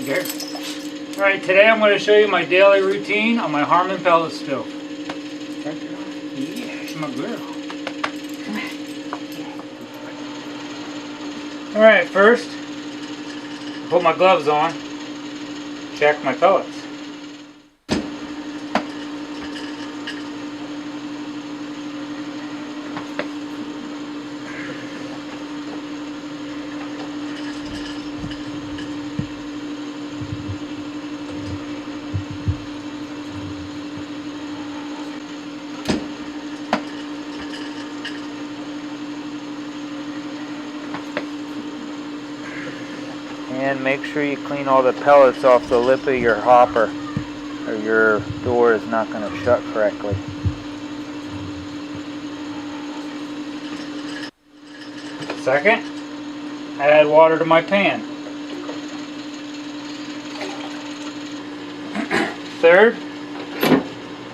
Gary. Alright, today I'm going to show you my daily routine on my Harman pellet stove. Yeah, she's my girl. Alright, first, put my gloves on, check my pellets. And make sure you clean all the pellets off the lip of your hopper, or your door is not going to shut correctly. Second, I add water to my pan. Third,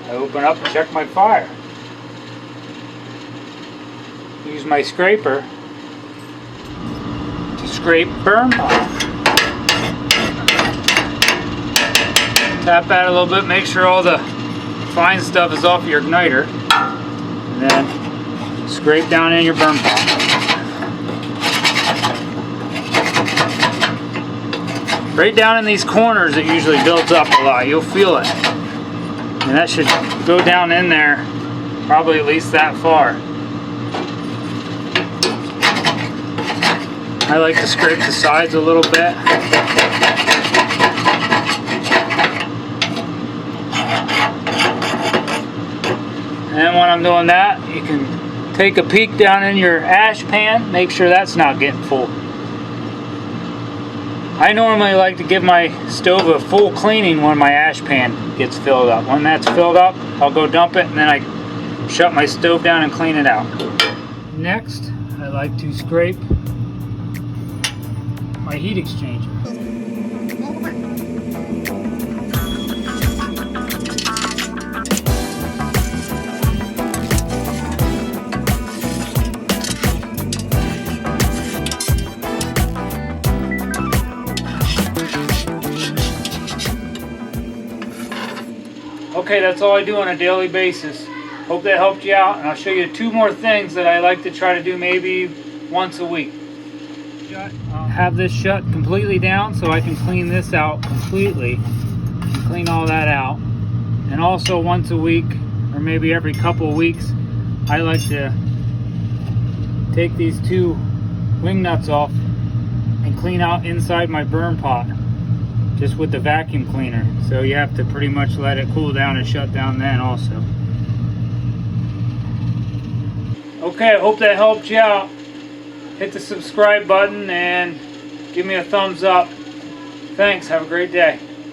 I open up and check my fire. Use my scraper to scrape burn off. Tap that a little bit, make sure all the fine stuff is off your igniter, and then scrape down in your burn pot. Right down in these corners it usually builds up a lot, you'll feel it. And that should go down in there probably at least that far. I like to scrape the sides a little bit. And when I'm doing that, you can take a peek down in your ash pan, make sure that's not getting full. I normally like to give my stove a full cleaning when my ash pan gets filled up. When that's filled up, I'll go dump it and then I shut my stove down and clean it out. Next, I like to scrape my heat exchanger. Okay, that's all I do on a daily basis. Hope that helped you out, and I'll show you 2 more things that I like to try to do maybe once a week. Have this shut completely down so I can clean this out completely and clean all that out. And also once a week, or maybe every couple of weeks, I like to take these 2 wing nuts off and clean out inside my burn pot, just with the vacuum cleaner. So you have to pretty much let it cool down and shut down then also. Okay, I hope that helped you out. Hit the subscribe button and give me a thumbs up. Thanks, have a great day.